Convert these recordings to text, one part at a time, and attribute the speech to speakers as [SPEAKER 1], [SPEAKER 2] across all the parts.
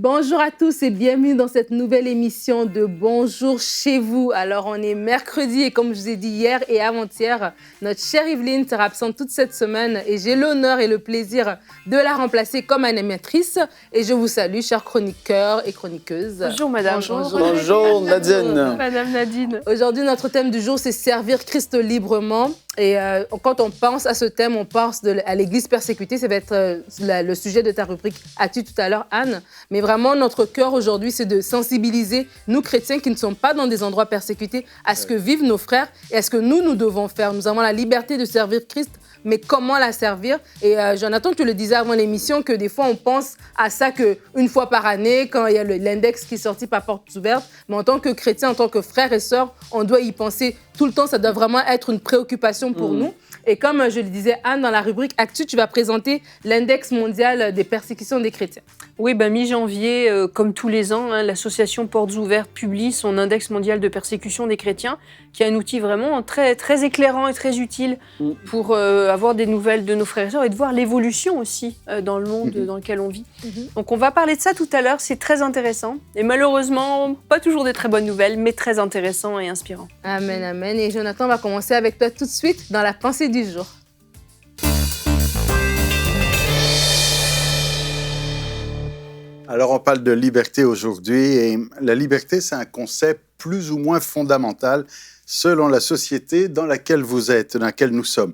[SPEAKER 1] Bonjour à tous et bienvenue dans cette nouvelle émission de Bonjour chez vous. Alors, on est mercredi et comme je vous ai dit hier et avant-hier, notre chère Yveline sera absente toute cette semaine et j'ai l'honneur et le plaisir de la remplacer comme animatrice. Et je vous salue, chers chroniqueurs et chroniqueuses.
[SPEAKER 2] Bonjour madame.
[SPEAKER 3] Bonjour Nadine.
[SPEAKER 2] Madame Nadine.
[SPEAKER 1] Aujourd'hui, notre thème du jour, c'est servir Christ librement. Et quand on pense à ce thème, on pense à l'Église persécutée. Ça va être le sujet de ta rubrique As-tu tout à l'heure, Anne. Mais vraiment, notre cœur aujourd'hui, c'est de sensibiliser nous chrétiens qui ne sont pas dans des endroits persécutés à ce que vivent nos frères et à ce que nous devons faire. Nous avons la liberté de servir Christ, mais comment la servir? Et Jonathan, tu le disais avant l'émission, que des fois, on pense à ça qu'une fois par année, quand il y a l'index qui est sorti par portes ouvertes. Mais en tant que chrétien, en tant que frères et sœurs, on doit y penser tout le temps. Ça doit vraiment être une préoccupation pour nous. Et comme je le disais, Anne, dans la rubrique Actu, tu vas présenter l'index mondial des persécutions des chrétiens.
[SPEAKER 2] Oui, mi-janvier, comme tous les ans, l'association Portes Ouvertes publie son index mondial de persécution des chrétiens, qui est un outil vraiment très, très éclairant et très utile pour avoir des nouvelles de nos frères et sœurs et de voir l'évolution aussi dans le monde dans lequel on vit. Donc on va parler de ça tout à l'heure, c'est très intéressant. Et malheureusement, pas toujours des très bonnes nouvelles, mais très intéressant et inspirant.
[SPEAKER 1] Amen, amen. Et Jonathan, on va commencer avec toi tout de suite dans la pensée du jour.
[SPEAKER 3] Alors, on parle de liberté aujourd'hui et la liberté, c'est un concept plus ou moins fondamental selon la société dans laquelle vous êtes, dans laquelle nous sommes.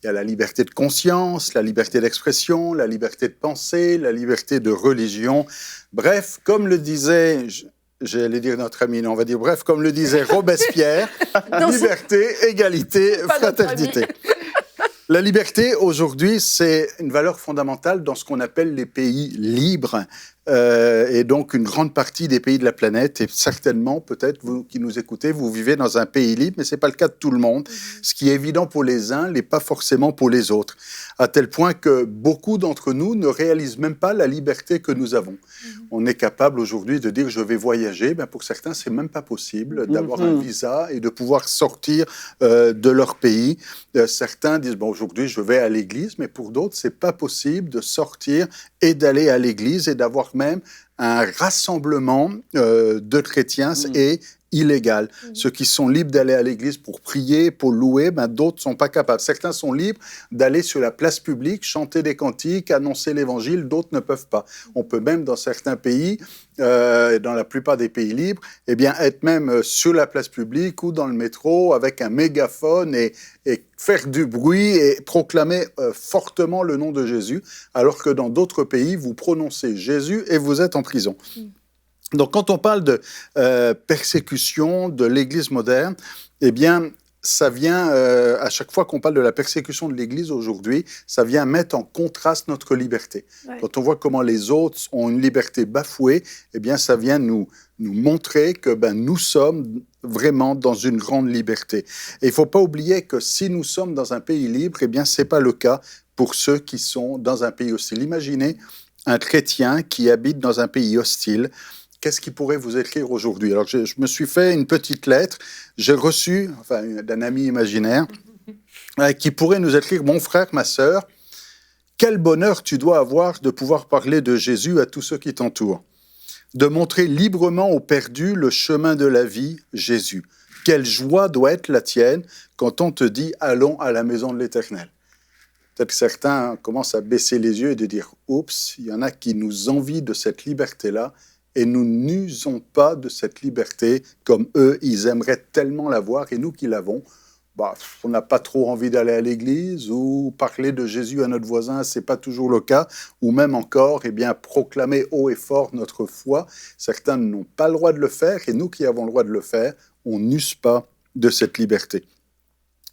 [SPEAKER 3] Il y a la liberté de conscience, la liberté d'expression, la liberté de penser, la liberté de religion. Bref, comme le disait, j'allais dire notre ami, on va dire bref, comme le disait Robespierre, liberté, égalité, fraternité. La liberté, aujourd'hui, c'est une valeur fondamentale dans ce qu'on appelle les pays libres. Et donc, une grande partie des pays de la planète, et certainement, peut-être, vous qui nous écoutez, vous vivez dans un pays libre, mais ce n'est pas le cas de tout le monde. Ce qui est évident pour les uns n'est pas forcément pour les autres. À tel point que beaucoup d'entre nous ne réalisent même pas la liberté que nous avons. On est capable aujourd'hui de dire « je vais voyager ». Ben pour certains, ce n'est même pas possible d'avoir un visa et de pouvoir sortir de leur pays. Certains disent « bon, aujourd'hui, je vais à l'église », mais pour d'autres, ce n'est pas possible de sortir et d'aller à l'église et d'avoir même un rassemblement de chrétiens est illégal. Ceux qui sont libres d'aller à l'église pour prier, pour louer, d'autres ne sont pas capables. Certains sont libres d'aller sur la place publique, chanter des cantiques, annoncer l'évangile, d'autres ne peuvent pas. On peut même dans certains pays, dans la plupart des pays libres, être même sur la place publique ou dans le métro avec un mégaphone et faire du bruit et proclamer fortement le nom de Jésus, alors que dans d'autres pays, vous prononcez Jésus et vous êtes en prison. Donc, quand on parle de persécution de l'Église moderne, ça vient, à chaque fois qu'on parle de la persécution de l'Église aujourd'hui, ça vient mettre en contraste notre liberté. Ouais. Quand on voit comment les autres ont une liberté bafouée, ça vient nous montrer que nous sommes vraiment dans une grande liberté. Et il ne faut pas oublier que si nous sommes dans un pays libre, ce n'est pas le cas pour ceux qui sont dans un pays hostile. Imaginez un chrétien qui habite dans un pays hostile. Qu'est-ce qu'il pourrait vous écrire aujourd'hui? Alors, je me suis fait une petite lettre. J'ai reçu, d'un ami imaginaire, qui pourrait nous écrire « Mon frère, ma sœur, quel bonheur tu dois avoir de pouvoir parler de Jésus à tous ceux qui t'entourent. De montrer librement aux perdus le chemin de la vie, Jésus. Quelle joie doit être la tienne quand on te dit « Allons à la maison de l'Éternel ». Peut-être que certains commencent à baisser les yeux et de dire « Oups, il y en a qui nous envient de cette liberté-là ». Et nous n'usons pas de cette liberté comme eux, ils aimeraient tellement l'avoir. Et nous qui l'avons, on n'a pas trop envie d'aller à l'église ou parler de Jésus à notre voisin, ce n'est pas toujours le cas. Ou même encore, proclamer haut et fort notre foi. Certains n'ont pas le droit de le faire et nous qui avons le droit de le faire, on n'use pas de cette liberté.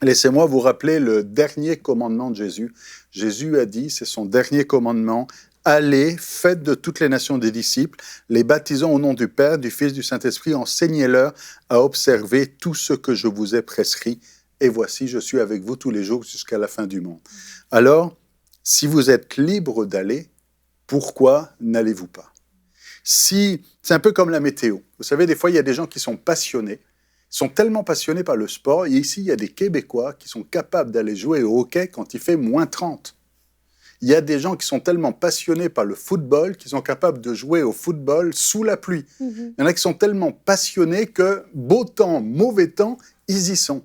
[SPEAKER 3] Laissez-moi vous rappeler le dernier commandement de Jésus. Jésus a dit, c'est son dernier commandement, allez, faites de toutes les nations des disciples, les baptisant au nom du Père, du Fils, du Saint-Esprit, enseignez-leur à observer tout ce que je vous ai prescrit. Et voici, je suis avec vous tous les jours jusqu'à la fin du monde. Alors, si vous êtes libre d'aller, pourquoi n'allez-vous pas? C'est un peu comme la météo. Vous savez, des fois, il y a des gens qui sont passionnés, sont tellement passionnés par le sport. Et ici, il y a des Québécois qui sont capables d'aller jouer au hockey quand il fait -30. Il y a des gens qui sont tellement passionnés par le football qu'ils sont capables de jouer au football sous la pluie. Il y en a qui sont tellement passionnés que beau temps, mauvais temps, ils y sont.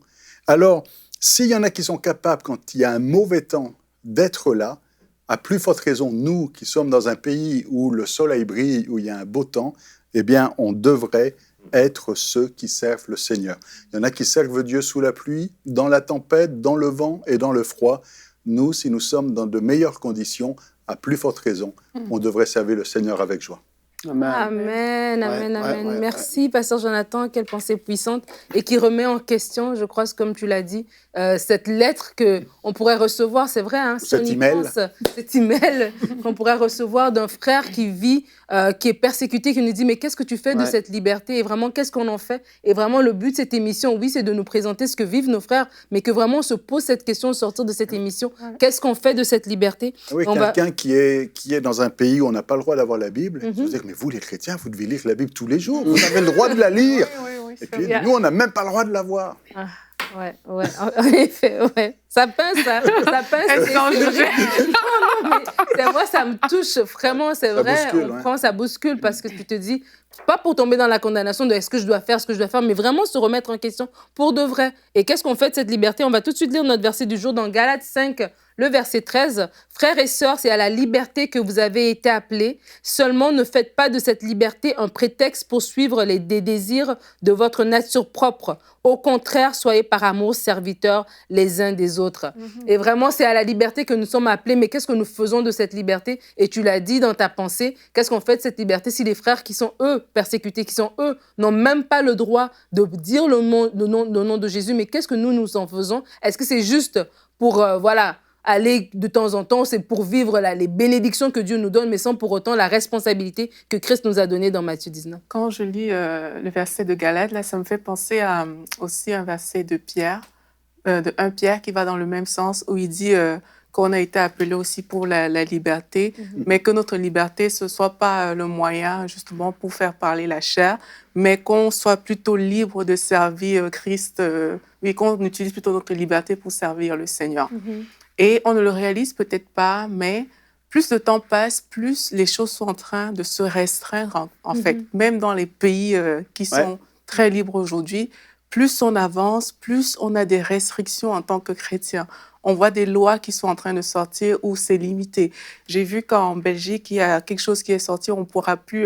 [SPEAKER 3] Alors, s'il y en a qui sont capables, quand il y a un mauvais temps, d'être là, à plus forte raison, nous qui sommes dans un pays où le soleil brille, où il y a un beau temps, eh bien, on devrait être ceux qui servent le Seigneur. Il y en a qui servent Dieu sous la pluie, dans la tempête, dans le vent et dans le froid. Nous, si nous sommes dans de meilleures conditions, à plus forte raison, on devrait servir le Seigneur avec joie.
[SPEAKER 1] Amen, amen, amen. Merci, Pasteur Jonathan, quelle pensée puissante et qui remet en question, je crois, comme tu l'as dit, cette lettre qu'on pourrait recevoir, c'est vrai, hein,
[SPEAKER 3] cet email
[SPEAKER 1] qu'on pourrait recevoir d'un frère qui vit, qui est persécuté, qui nous dit, mais qu'est-ce que tu fais de cette liberté et vraiment, qu'est-ce qu'on en fait? Et vraiment, le but de cette émission, oui, c'est de nous présenter ce que vivent nos frères, mais que vraiment on se pose cette question au sortir de cette émission, qu'est-ce qu'on fait de cette liberté?
[SPEAKER 3] Oui, quelqu'un qui est dans un pays où on n'a pas le droit d'avoir la Bible, je veux dire, mais vous, les chrétiens, vous devez lire la Bible tous les jours. Vous avez le droit de la lire. Et puis, nous, on n'a même pas le droit de la voir.
[SPEAKER 1] Ouais, en effet, ouais. Ça pince. Non, mais c'est vrai, ça me touche vraiment, c'est vrai. Ça bouscule parce que tu te dis, pas pour tomber dans la condamnation de est-ce que je dois faire, mais vraiment se remettre en question pour de vrai. Et qu'est-ce qu'on fait de cette liberté? On va tout de suite lire notre verset du jour dans Galates 5, le verset 13. Frères et sœurs, c'est à la liberté que vous avez été appelés. Seulement, ne faites pas de cette liberté un prétexte pour suivre les désirs de votre nature propre. Au contraire, soyez par amour serviteurs les uns des autres. Et vraiment, c'est à la liberté que nous sommes appelés. Mais qu'est-ce que nous faisons de cette liberté? Et tu l'as dit dans ta pensée, qu'est-ce qu'on fait de cette liberté si les frères qui sont, eux, persécutés, qui sont, eux, n'ont même pas le droit de dire le nom de Jésus? Mais qu'est-ce que nous en faisons? Est-ce que c'est juste pour, aller de temps en temps, c'est pour vivre les bénédictions que Dieu nous donne, mais sans pour autant la responsabilité que Christ nous a donnée dans Matthieu 19.
[SPEAKER 4] Quand je lis le verset de Galates, là, ça me fait penser à aussi un verset de Pierre, de 1 Pierre qui va dans le même sens, où il dit qu'on a été appelé aussi pour la liberté, mais que notre liberté, ce ne soit pas le moyen justement pour faire parler la chair, mais qu'on soit plutôt libre de servir Christ, qu'on utilise plutôt notre liberté pour servir le Seigneur. Et on ne le réalise peut-être pas, mais plus le temps passe, plus les choses sont en train de se restreindre, en fait. Même dans les pays qui sont très libres aujourd'hui, plus on avance, plus on a des restrictions en tant que chrétien. On voit des lois qui sont en train de sortir où c'est limité. J'ai vu qu'en Belgique, il y a quelque chose qui est sorti, on ne pourra plus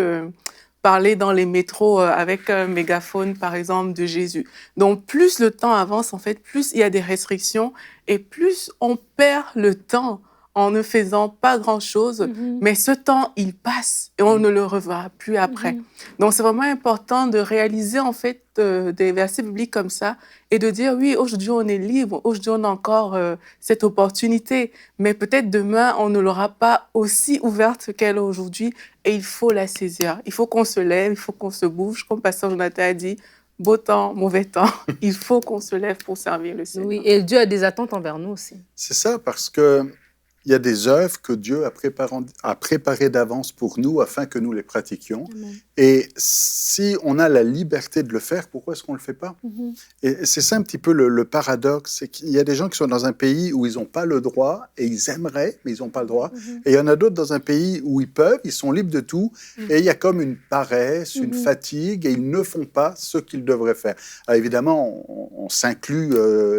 [SPEAKER 4] parler dans les métros avec un mégaphone, par exemple, de Jésus. Donc, plus le temps avance, en fait, plus il y a des restrictions et plus on perd le temps en ne faisant pas grand-chose, mais ce temps, il passe et on ne le reverra plus après. Donc, c'est vraiment important de réaliser, en fait, des versets bibliques comme ça et de dire, oui, aujourd'hui, on est libre, aujourd'hui, on a encore cette opportunité, mais peut-être demain, on ne l'aura pas aussi ouverte qu'elle est aujourd'hui et il faut la saisir. Il faut qu'on se lève, il faut qu'on se bouge, comme Pasteur Jonathan a dit, beau temps, mauvais temps, il faut qu'on se lève pour servir le Seigneur.
[SPEAKER 1] Oui, et Dieu a des attentes envers nous aussi.
[SPEAKER 3] C'est ça, parce que il y a des œuvres que Dieu a préparées d'avance pour nous afin que nous les pratiquions. Et si on a la liberté de le faire, pourquoi est-ce qu'on ne le fait pas? Et c'est ça un petit peu le paradoxe, c'est qu'il y a des gens qui sont dans un pays où ils n'ont pas le droit et ils aimeraient, mais ils n'ont pas le droit. Et il y en a d'autres dans un pays où ils peuvent, ils sont libres de tout, et il y a comme une paresse, une fatigue, et ils ne font pas ce qu'ils devraient faire. Alors évidemment, on s'inclut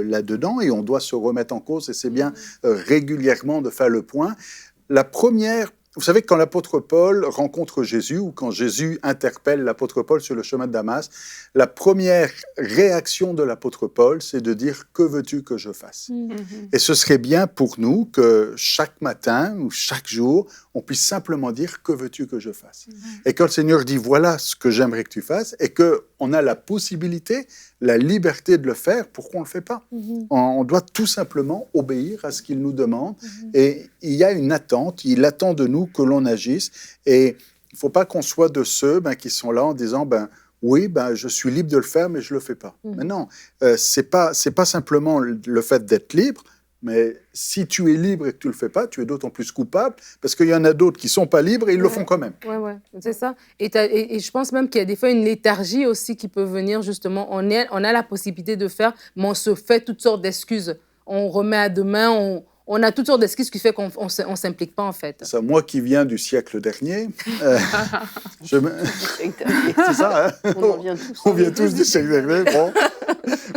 [SPEAKER 3] là-dedans et on doit se remettre en cause, et c'est bien régulièrement de faire le point. La première, vous savez, quand l'apôtre Paul rencontre Jésus, ou quand Jésus interpelle l'apôtre Paul sur le chemin de Damas, la première réaction de l'apôtre Paul, c'est de dire « Que veux-tu que je fasse ?» Et ce serait bien pour nous que chaque matin ou chaque jour, on puisse simplement dire « Que veux-tu que je fasse ?» Et quand le Seigneur dit « Voilà ce que j'aimerais que tu fasses », et qu'on a la possibilité, la liberté de le faire, pourquoi on ne le fait pas? On doit tout simplement obéir à ce qu'il nous demande. Et il y a une attente, il attend de nous que l'on agisse. Et il ne faut pas qu'on soit de ceux qui sont là en disant oui, je suis libre de le faire, mais je ne le fais pas. Mais non, ce n'est pas simplement le fait d'être libre, mais si tu es libre et que tu ne le fais pas, tu es d'autant plus coupable, parce qu'il y en a d'autres qui ne sont pas libres et ils le font quand même.
[SPEAKER 1] Oui, c'est ça. Et je pense même qu'il y a des fois une léthargie aussi qui peut venir, justement. On a la possibilité de faire, mais on se fait toutes sortes d'excuses. On remet à demain, on a toutes sortes d'excuses qui fait qu'on ne s'implique pas, en fait.
[SPEAKER 3] Ça, moi qui viens du siècle dernier, c'est ça, hein?
[SPEAKER 2] On en vient tous.
[SPEAKER 3] On vient tous du siècle dernier, bon,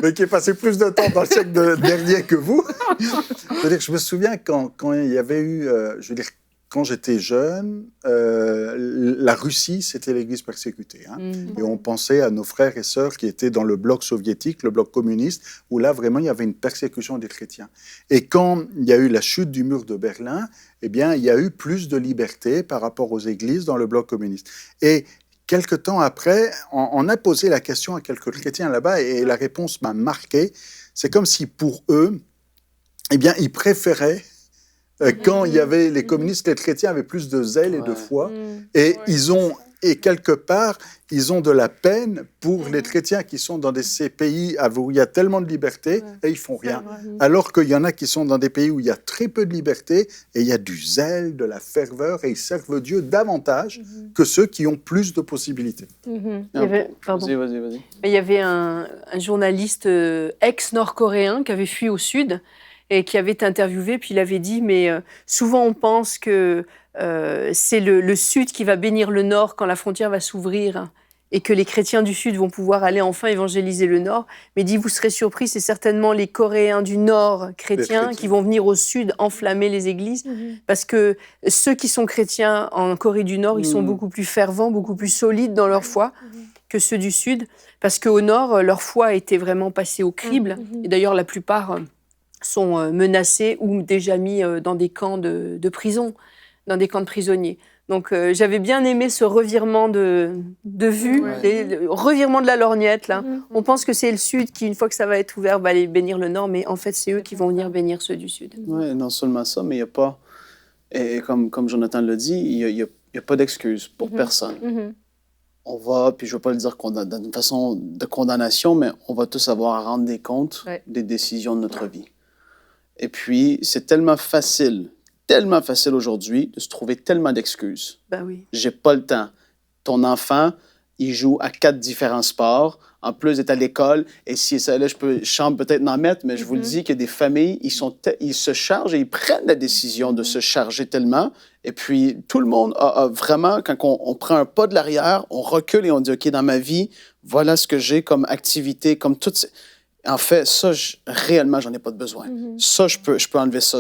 [SPEAKER 3] mais qui est passé plus de temps dans le siècle dernier que vous. C'est-à-dire que je me souviens quand il y avait eu, quand j'étais jeune, la Russie, c'était l'Église persécutée. Hein. Et on pensait à nos frères et sœurs qui étaient dans le bloc soviétique, le bloc communiste, où là, vraiment, il y avait une persécution des chrétiens. Et quand il y a eu la chute du mur de Berlin, eh bien, il y a eu plus de liberté par rapport aux églises dans le bloc communiste. Et quelque temps après, on a posé la question à quelques chrétiens là-bas, et la réponse m'a marqué. C'est comme si, pour eux, eh bien, ils préféraient quand il y avait les communistes, les chrétiens avaient plus de zèle et de foi, et quelque part, ils ont de la peine pour les chrétiens qui sont dans ces pays où il y a tellement de liberté et ils font rien. Alors qu'il y en a qui sont dans des pays où il y a très peu de liberté et il y a du zèle, de la ferveur, et ils servent Dieu davantage que ceux qui ont plus de possibilités.
[SPEAKER 2] Vas-y.
[SPEAKER 5] Il
[SPEAKER 2] y avait un journaliste ex-nord-coréen qui avait fui au sud et qui avait été interviewé, puis il avait dit, mais souvent on pense que c'est le Sud qui va bénir le Nord quand la frontière va s'ouvrir et que les chrétiens du Sud vont pouvoir aller enfin évangéliser le Nord. Mais il dit, vous serez surpris, c'est certainement les Coréens du Nord chrétiens qui vont venir au Sud enflammer les églises, parce que ceux qui sont chrétiens en Corée du Nord, ils sont beaucoup plus fervents, beaucoup plus solides dans leur foi que ceux du Sud, parce qu'au Nord, leur foi était vraiment passée au crible. Et d'ailleurs, la plupart sont menacés ou déjà mis dans des camps de prison, dans des camps de prisonniers. Donc j'avais bien aimé ce revirement de vue, le revirement de la lorgnette. Là. On pense que c'est le Sud qui, une fois que ça va être ouvert, va aller bénir le Nord, mais en fait, c'est eux qui vont venir bénir ceux du Sud.
[SPEAKER 5] Oui, non seulement ça, mais il n'y a pas, et comme Jonathan l'a dit, il n'y a pas d'excuse pour personne. On va, puis je ne veux pas le dire d'une façon de condamnation, mais on va tous avoir à rendre des comptes des décisions de notre vie. Et puis, c'est tellement facile aujourd'hui de se trouver tellement d'excuses.
[SPEAKER 2] Ben oui.
[SPEAKER 5] J'ai pas le temps. Ton enfant, il joue à 4 différents sports. En plus, il est à l'école. Et si ça, là, je chante peut-être d'en mettre, mais je vous le dis qu'il y a des familles, ils se chargent et ils prennent la décision de se charger tellement. Et puis, tout le monde a vraiment, quand on prend un pas de l'arrière, on recule et on dit, OK, dans ma vie, voilà ce que j'ai comme activité, comme toutes ces... En fait, ça, réellement, j'en ai pas de besoin. Ça, je peux enlever ça.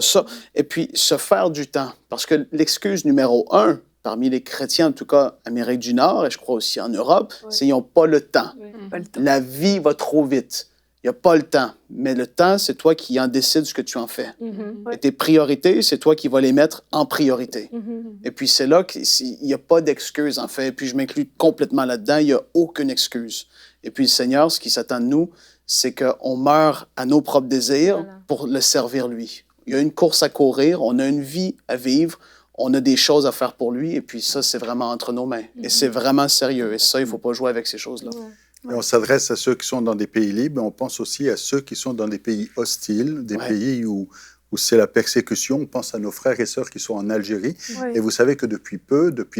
[SPEAKER 5] Et puis, se faire du temps. Parce que l'excuse numéro 1, parmi les chrétiens, en tout cas, Amérique du Nord, et je crois aussi en Europe, c'est qu'ils n'ont pas le temps.
[SPEAKER 2] Pas le temps.
[SPEAKER 5] La vie va trop vite. Il n'y a pas le temps. Mais le temps, c'est toi qui en décides ce que tu en fais. Et tes priorités, c'est toi qui vas les mettre en priorité. Et puis, c'est là qu'il n'y a pas d'excuse, en fait. Et puis, je m'inclus complètement là-dedans. Il n'y a aucune excuse. Et puis, le Seigneur, ce qui s'attend de nous, c'est qu'on meurt à nos propres désirs pour le servir lui. Il y a une course à courir, on a une vie à vivre, on a des choses à faire pour lui, et puis ça, c'est vraiment entre nos mains. Et c'est vraiment sérieux, et ça, il ne faut pas jouer avec ces choses-là.
[SPEAKER 3] Et on s'adresse à ceux qui sont dans des pays libres, mais on pense aussi à ceux qui sont dans des pays hostiles, des pays où c'est la persécution. On pense à nos frères et sœurs qui sont en Algérie. Et vous savez que depuis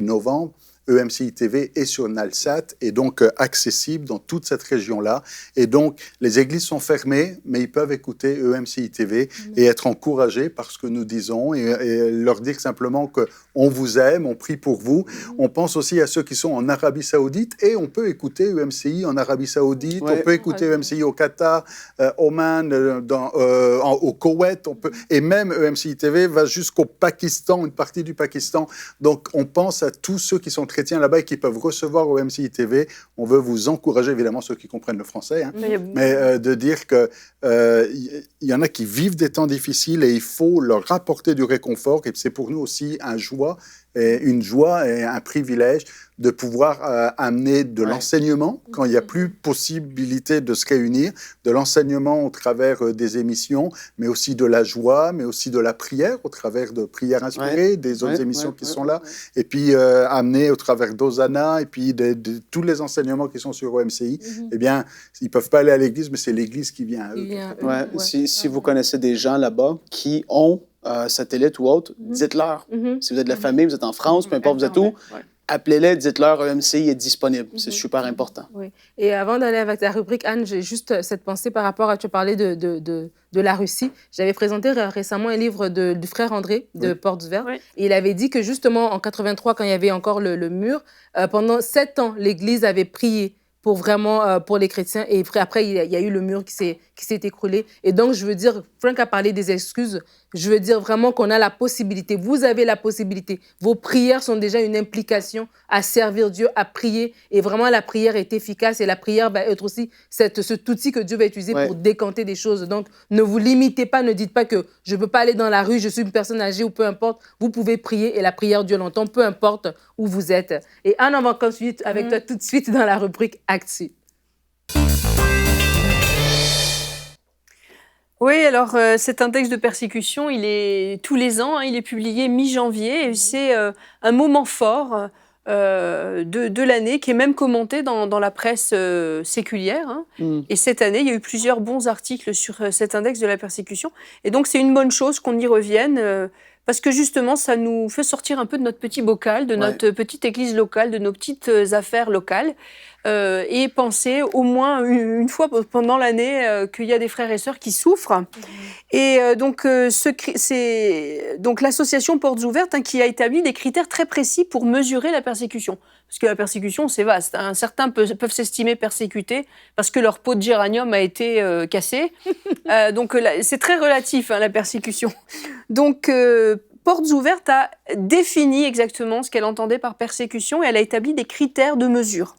[SPEAKER 3] novembre, EMCI TV est sur Nalsat et donc accessible dans toute cette région-là. Et donc, les églises sont fermées, mais ils peuvent écouter EMCI TV et être encouragés par ce que nous disons et leur dire simplement qu'on vous aime, on prie pour vous. On pense aussi à ceux qui sont en Arabie Saoudite et on peut écouter EMCI en Arabie Saoudite, on peut écouter EMCI au Qatar, Oman, au Koweït, et même EMCI TV va jusqu'au Pakistan, une partie du Pakistan. Donc, on pense à tous ceux qui sont chrétiens là-bas et qui peuvent recevoir au MCI TV. On veut vous encourager, évidemment, ceux qui comprennent le français, mais de dire qu'il y en a qui vivent des temps difficiles et il faut leur apporter du réconfort. Et c'est pour nous aussi une joie et un privilège de pouvoir amener de l'enseignement quand il n'y a plus possibilité de se réunir, de l'enseignement au travers des émissions, mais aussi de la joie, mais aussi de la prière au travers de Prières inspirées, des autres émissions qui sont là, et puis amener au travers d'Hosanna, et puis de tous les enseignements qui sont sur OMCI. Eh bien, ils ne peuvent pas aller à l'église, mais c'est l'église qui vient à eux.
[SPEAKER 5] Si vous connaissez des gens là-bas qui ont satellite ou autre, dites-leur. Si vous êtes de la famille, vous êtes en France, peu importe vous êtes où, appelez-les, dites-leur EMCI est disponible. C'est super important.
[SPEAKER 1] Oui. Et avant d'aller avec la rubrique, Anne, j'ai juste cette pensée par rapport à, tu parlais de la Russie. J'avais présenté récemment un livre du frère André de Portes Ouvertes.
[SPEAKER 2] Oui.
[SPEAKER 1] Et il avait dit que justement, en 83, quand il y avait encore le mur, pendant 7 ans, l'Église avait prié pour vraiment, pour les chrétiens. Et après, il y a eu le mur qui s'est écroulé. Et donc, je veux dire, Frank a parlé des excuses. Je veux dire vraiment qu'on a la possibilité. Vous avez la possibilité. Vos prières sont déjà une implication à servir Dieu, à prier. Et vraiment, la prière est efficace. Et la prière va être aussi cet outil que Dieu va utiliser pour décanter des choses. Donc, ne vous limitez pas. Ne dites pas que je ne peux pas aller dans la rue, je suis une personne âgée ou peu importe. Vous pouvez prier et la prière, Dieu l'entend, peu importe où vous êtes. Et Anne, on va continuer avec toi tout de suite dans la rubrique Actu.
[SPEAKER 2] Oui, alors cet index de persécution, il est tous les ans, il est publié mi-janvier et c'est un moment fort de l'année qui est même commenté dans la presse séculière. Et cette année, il y a eu plusieurs bons articles sur cet index de la persécution. Et donc, c'est une bonne chose qu'on y revienne parce que justement, ça nous fait sortir un peu de notre petit bocal, de notre petite église locale, de nos petites affaires locales. Et penser au moins une fois pendant l'année qu'il y a des frères et sœurs qui souffrent. Et donc, c'est donc l'association Portes Ouvertes qui a établi des critères très précis pour mesurer la persécution. Parce que la persécution, c'est vaste. Certains peuvent s'estimer persécutés parce que leur pot de géranium a été cassé. Donc, c'est très relatif, la persécution. Donc, Portes Ouvertes a défini exactement ce qu'elle entendait par persécution et elle a établi des critères de mesure.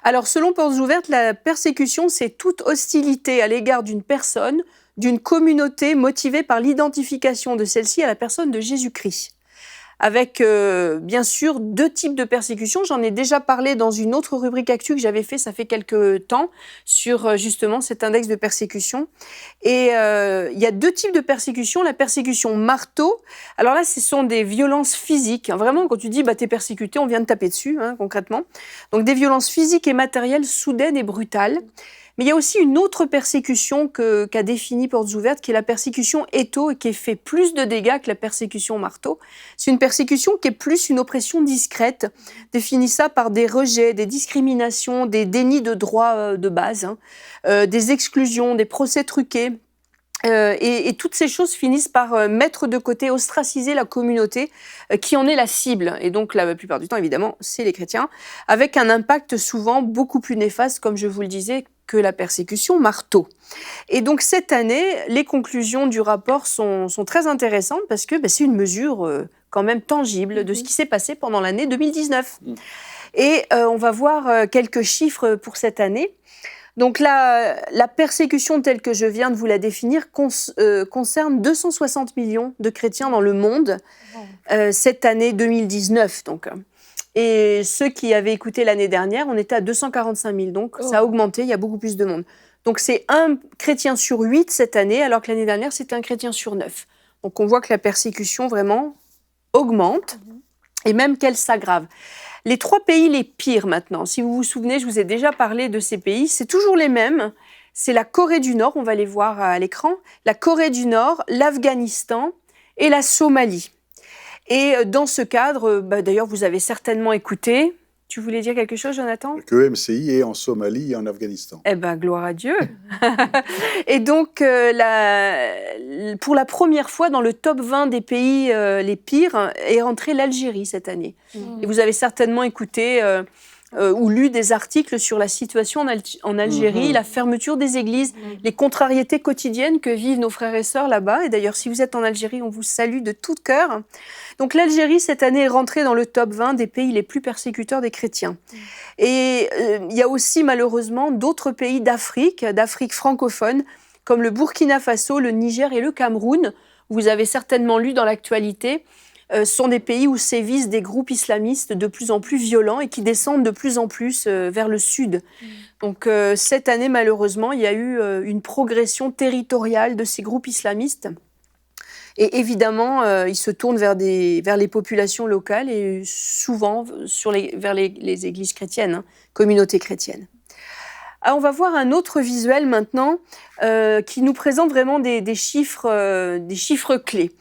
[SPEAKER 2] Alors, selon Portes Ouvertes, la persécution, c'est toute hostilité à l'égard d'une personne, d'une communauté motivée par l'identification de celle-ci à la personne de Jésus-Christ. Avec, bien sûr, 2 types de persécution. J'en ai déjà parlé dans une autre rubrique actu que j'avais fait, ça fait quelques temps, sur justement cet index de persécution. Et il y a 2 types de persécution. La persécution marteau, alors là, ce sont des violences physiques. Vraiment, quand tu dis, t'es persécuté, on vient de taper dessus, concrètement. Donc, des violences physiques et matérielles soudaines et brutales. Mais il y a aussi une autre persécution qu'a définie Portes Ouvertes, qui est la persécution étau, et qui fait plus de dégâts que la persécution marteau. C'est une persécution qui est plus une oppression discrète, définit ça par des rejets, des discriminations, des dénis de droits de base, des exclusions, des procès truqués. Et toutes ces choses finissent par mettre de côté, ostraciser la communauté qui en est la cible. Et donc, la plupart du temps, évidemment, c'est les chrétiens, avec un impact souvent beaucoup plus néfaste, comme je vous le disais, que la persécution marteau. Et donc, cette année, les conclusions du rapport sont très intéressantes parce que c'est une mesure quand même tangible de ce qui s'est passé pendant l'année 2019. Et on va voir quelques chiffres pour cette année. Donc la persécution telle que je viens de vous la définir concerne 260 millions de chrétiens dans le monde cette année 2019. Donc. Et ceux qui avaient écouté l'année dernière, on était à 245 000. Donc ça a augmenté, il y a beaucoup plus de monde. Donc c'est 1 chrétien sur 8 cette année, alors que l'année dernière, c'était 1 chrétien sur 9. Donc on voit que la persécution vraiment augmente et même qu'elle s'aggrave. Les 3 pays les pires maintenant, si vous vous souvenez, je vous ai déjà parlé de ces pays, c'est toujours les mêmes. C'est la Corée du Nord, on va les voir à l'écran, la Corée du Nord, l'Afghanistan et la Somalie. Et dans ce cadre, d'ailleurs, vous avez certainement écouté. Tu voulais dire quelque chose, Jonathan ?
[SPEAKER 3] Que MCI est en Somalie et en Afghanistan.
[SPEAKER 2] Eh bien, gloire à Dieu. Et donc, pour la première fois dans le top 20 des pays les pires, est rentrée l'Algérie cette année. Et vous avez certainement écouté ou lu des articles sur la situation en Algérie, la fermeture des églises, les contrariétés quotidiennes que vivent nos frères et sœurs là-bas. Et d'ailleurs, si vous êtes en Algérie, on vous salue de tout cœur. Donc l'Algérie, cette année, est rentrée dans le top 20 des pays les plus persécuteurs des chrétiens. Et il y a aussi, malheureusement, d'autres pays d'Afrique francophone, comme le Burkina Faso, le Niger et le Cameroun. Vous avez certainement lu dans l'actualité, sont des pays où sévissent des groupes islamistes de plus en plus violents et qui descendent de plus en plus vers le sud. Donc cette année, malheureusement, il y a eu une progression territoriale de ces groupes islamistes. Et évidemment, ils se tournent vers les populations locales et souvent vers les églises chrétiennes, communautés chrétiennes. Alors, on va voir un autre visuel maintenant qui nous présente vraiment des chiffres clés.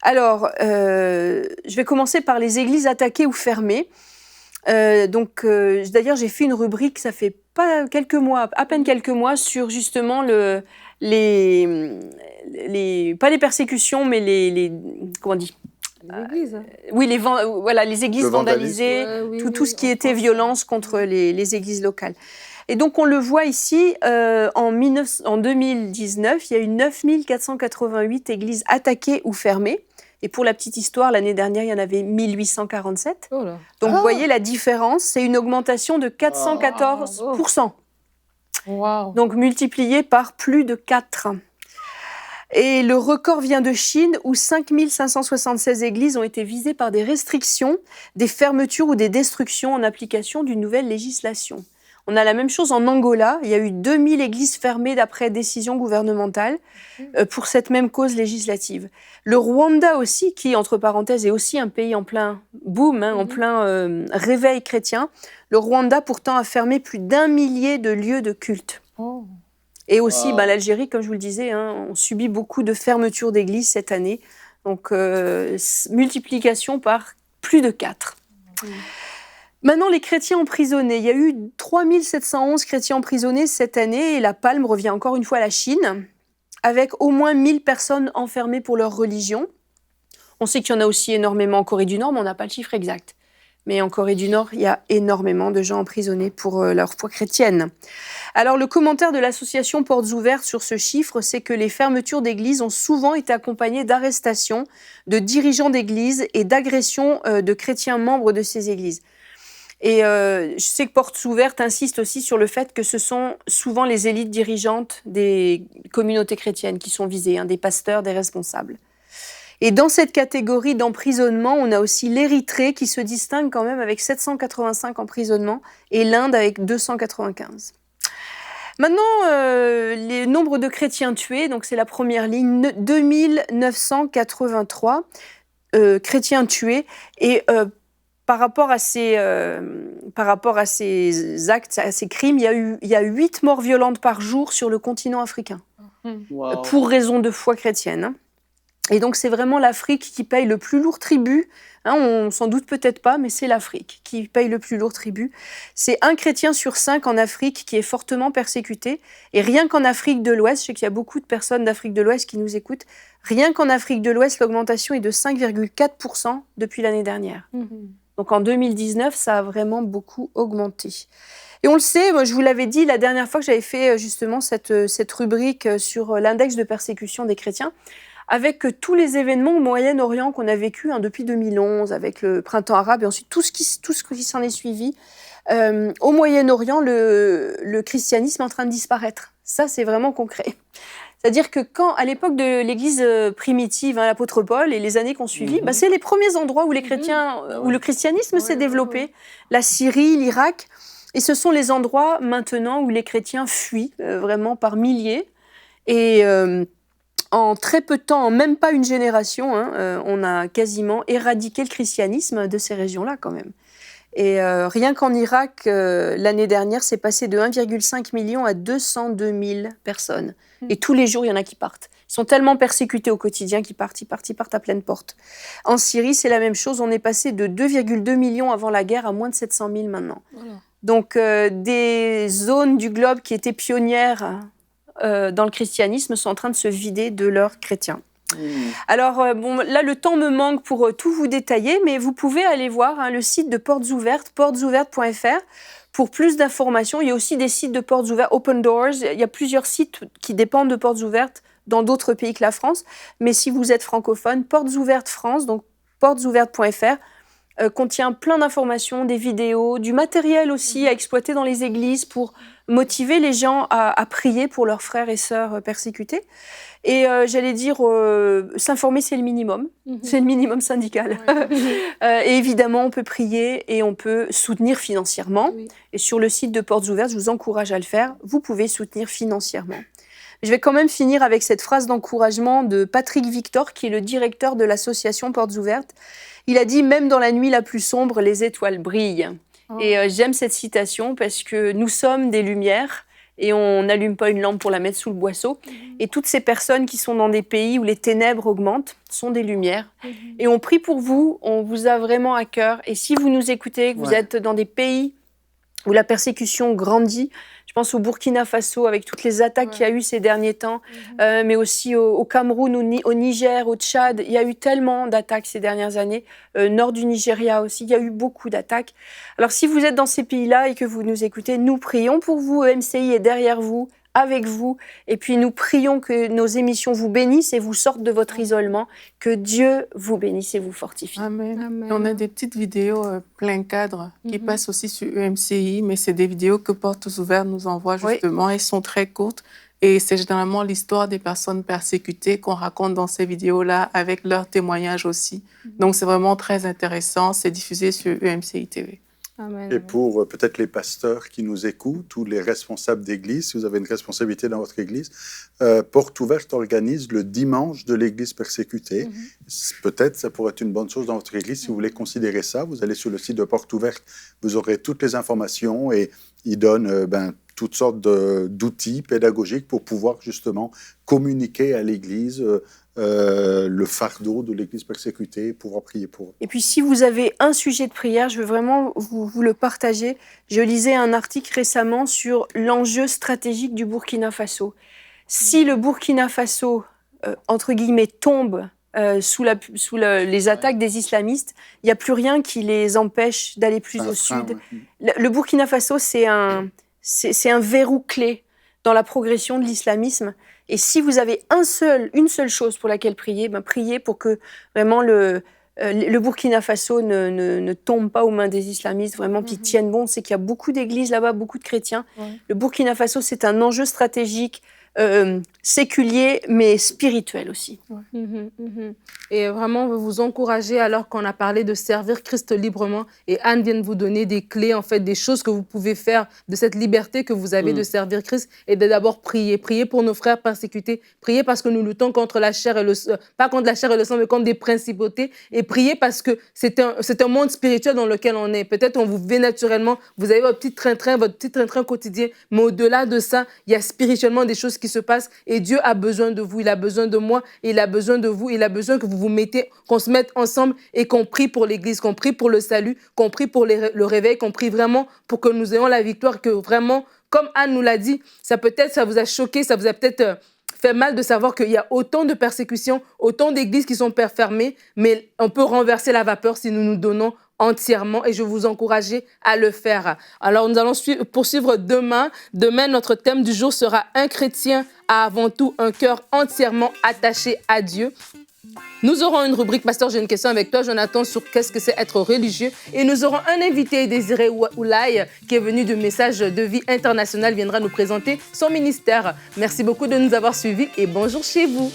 [SPEAKER 2] Alors, je vais commencer par les églises attaquées ou fermées. D'ailleurs, j'ai fait une rubrique, ça fait pas quelques mois, à peine quelques mois, sur justement pas les persécutions, mais comment on dit?
[SPEAKER 1] Les églises.
[SPEAKER 2] Oui, les églises vandalisées, tout ce qui était violence contre les églises locales. Et donc, on le voit ici, en 2019, il y a eu 9488 églises attaquées ou fermées. Et pour la petite histoire, l'année dernière, il y en avait 1847.
[SPEAKER 1] Oh là.
[SPEAKER 2] Donc, vous voyez la différence, c'est une augmentation de 414%.
[SPEAKER 4] Wow.
[SPEAKER 2] Donc, multiplié par plus de 4. Et le record vient de Chine, où 5576 églises ont été visées par des restrictions, des fermetures ou des destructions en application d'une nouvelle législation. On a la même chose en Angola. Il y a eu 2000 églises fermées d'après décision gouvernementale pour cette même cause législative. Le Rwanda aussi, qui, entre parenthèses, est aussi un pays en plein boom, en plein réveil chrétien. Le Rwanda, pourtant, a fermé plus d'1 millier de lieux de culte.
[SPEAKER 4] Oh.
[SPEAKER 2] Et aussi, l'Algérie, comme je vous le disais, on subit beaucoup de fermetures d'églises cette année. Donc, multiplication par plus de 4. Maintenant, les chrétiens emprisonnés. Il y a eu 3711 chrétiens emprisonnés cette année et la palme revient encore une fois à la Chine, avec au moins 1000 personnes enfermées pour leur religion. On sait qu'il y en a aussi énormément en Corée du Nord, mais on n'a pas le chiffre exact. Mais en Corée du Nord, il y a énormément de gens emprisonnés pour leur foi chrétienne. Alors, le commentaire de l'association Portes Ouvertes sur ce chiffre, c'est que les fermetures d'églises ont souvent été accompagnées d'arrestations de dirigeants d'églises et d'agressions de chrétiens membres de ces églises. Et je sais que Portes Ouvertes insiste aussi sur le fait que ce sont souvent les élites dirigeantes des communautés chrétiennes qui sont visées, des pasteurs, des responsables. Et dans cette catégorie d'emprisonnement, on a aussi l'Érythrée qui se distingue quand même avec 785 emprisonnements et l'Inde avec 295. Maintenant, les nombres de chrétiens tués, donc c'est la première ligne, 2983 chrétiens tués et par rapport à ces actes, à ces crimes, il y a 8 morts violentes par jour sur le continent africain, pour raison de foi chrétienne. Et donc, c'est vraiment l'Afrique qui paye le plus lourd tribut. On s'en doute peut-être pas, mais c'est l'Afrique qui paye le plus lourd tribut. C'est 1 chrétien sur 5 en Afrique qui est fortement persécuté. Et rien qu'en Afrique de l'Ouest, je sais qu'il y a beaucoup de personnes d'Afrique de l'Ouest qui nous écoutent, rien qu'en Afrique de l'Ouest, l'augmentation est de 5,4% depuis l'année dernière. Donc en 2019, ça a vraiment beaucoup augmenté. Et on le sait, moi, je vous l'avais dit la dernière fois que j'avais fait justement cette rubrique sur l'index de persécution des chrétiens, avec tous les événements au Moyen-Orient qu'on a vécu depuis 2011, avec le printemps arabe et ensuite tout ce qui s'en est suivi. Au Moyen-Orient, le christianisme est en train de disparaître. Ça, c'est vraiment concret. C'est-à-dire que à l'époque de l'Église primitive, l'apôtre Paul et les années qu'on suivi, c'est les premiers endroits où les chrétiens, où le christianisme s'est développé. La Syrie, l'Irak. Et ce sont les endroits maintenant où les chrétiens fuient vraiment par milliers. Et en très peu de temps, en même pas une génération, on a quasiment éradiqué le christianisme de ces régions-là quand même. Et rien qu'en Irak, l'année dernière, c'est passé de 1,5 million à 202 000 personnes. Et tous les jours, il y en a qui partent. Ils sont tellement persécutés au quotidien qu'ils partent à pleine porte. En Syrie, c'est la même chose. On est passé de 2,2 millions avant la guerre à moins de 700 000 maintenant. Voilà. Donc, des zones du globe qui étaient pionnières dans le christianisme sont en train de se vider de leurs chrétiens. Alors, là, le temps me manque pour tout vous détailler, mais vous pouvez aller voir le site de Portes Ouvertes, portesouvertes.fr, pour plus d'informations. Il y a aussi des sites de Portes Ouvertes, Open Doors. Il y a plusieurs sites qui dépendent de Portes Ouvertes dans d'autres pays que la France. Mais si vous êtes francophone, Portes Ouvertes France, donc portesouvertes.fr, contient plein d'informations, des vidéos, du matériel aussi à exploiter dans les églises pour motiver les gens à prier pour leurs frères et sœurs persécutés. Et j'allais dire, s'informer, c'est le minimum. C'est le minimum syndical. Et évidemment, on peut prier et on peut soutenir financièrement. Oui. Et sur le site de Portes Ouvertes, je vous encourage à le faire. Vous pouvez soutenir financièrement. Je vais quand même finir avec cette phrase d'encouragement de Patrick Victor, qui est le directeur de l'association Portes Ouvertes. Il a dit « Même dans la nuit la plus sombre, les étoiles brillent ». Et j'aime cette citation parce que nous sommes des lumières et on n'allume pas une lampe pour la mettre sous le boisseau. Et toutes ces personnes qui sont dans des pays où les ténèbres augmentent sont des lumières. Et on prie pour vous, on vous a vraiment à cœur. Et si vous nous écoutez, que vous êtes dans des pays où la persécution grandit, je pense au Burkina Faso, avec toutes les attaques qu'il y a eu ces derniers temps, mais aussi au Cameroun, au Niger, au Tchad. Il y a eu tellement d'attaques ces dernières années. Nord du Nigeria aussi, il y a eu beaucoup d'attaques. Alors si vous êtes dans ces pays-là et que vous nous écoutez, nous prions pour vous. EMCI est derrière vous, avec vous. Et puis nous prions que nos émissions vous bénissent et vous sortent de votre isolement. Que Dieu vous bénisse et vous fortifie.
[SPEAKER 4] Amen.
[SPEAKER 1] Amen.
[SPEAKER 4] Et on a des petites vidéos plein cadre qui passent aussi sur EMCI, mais c'est des vidéos que Portes Ouvertes nous envoie justement. Elles sont très courtes et c'est généralement l'histoire des personnes persécutées qu'on raconte dans ces vidéos-là avec leurs témoignages aussi. Donc c'est vraiment très intéressant. C'est diffusé sur EMCI TV.
[SPEAKER 1] Amen.
[SPEAKER 3] Et pour peut-être les pasteurs qui nous écoutent ou les responsables d'église, si vous avez une responsabilité dans votre église, Porte Ouverte organise le dimanche de l'église persécutée. Peut-être ça pourrait être une bonne chose dans votre église si vous voulez considérer ça. Vous allez sur le site de Porte Ouverte, vous aurez toutes les informations et ils donnent toutes sortes d'outils pédagogiques pour pouvoir justement communiquer à l'église le fardeau de l'église persécutée, pouvoir prier pour eux.
[SPEAKER 2] Et puis si vous avez un sujet de prière, je veux vraiment vous le partager. Je lisais un article récemment sur l'enjeu stratégique du Burkina Faso. Si le Burkina Faso, entre guillemets, tombe sous les attaques des islamistes, il n'y a plus rien qui les empêche d'aller plus au sud. Le Burkina Faso, c'est un verrou clé dans la progression de l'islamisme. Et si vous avez une seule chose pour laquelle prier, priez pour que vraiment le Burkina Faso ne tombe pas aux mains des islamistes, vraiment, puis tienne bon. C'est qu'il y a beaucoup d'églises là-bas, beaucoup de chrétiens. Le Burkina Faso, c'est un enjeu stratégique séculier, mais spirituel aussi.
[SPEAKER 1] Et vraiment, on veut vous encourager, alors qu'on a parlé de servir Christ librement, et Anne vient de vous donner des clés, en fait, des choses que vous pouvez faire de cette liberté que vous avez de servir Christ, et de d'abord prier. Prier pour nos frères persécutés. Prier parce que nous luttons contre la chair et le sang, pas contre la chair et le sang, mais contre des principautés. Et prier parce que c'est un monde spirituel dans lequel on est. Peut-être on vous vit naturellement, vous avez votre petit train-train quotidien, mais au-delà de ça, il y a spirituellement des choses qui se passent, et Dieu a besoin de vous, il a besoin de moi, il a besoin de vous, il a besoin que vous vous mettez, qu'on se mette ensemble et qu'on prie pour l'Église, qu'on prie pour le salut, qu'on prie pour le réveil, qu'on prie vraiment pour que nous ayons la victoire, que vraiment, comme Anne nous l'a dit, ça vous a choqué, ça vous a peut-être fait mal de savoir qu'il y a autant de persécutions, autant d'églises qui sont fermées, mais on peut renverser la vapeur si nous nous donnons entièrement, et je vous encourage à le faire. Alors, nous allons poursuivre demain. Demain, notre thème du jour sera « Un chrétien a avant tout un cœur entièrement attaché à Dieu ». Nous aurons une rubrique « Pasteur, j'ai une question avec toi, Jonathan, sur qu'est-ce que c'est être religieux ». Et nous aurons un invité, Désiré Oulaye, qui est venu du Message de Vie International, viendra nous présenter son ministère. Merci beaucoup de nous avoir suivis et bonjour chez vous.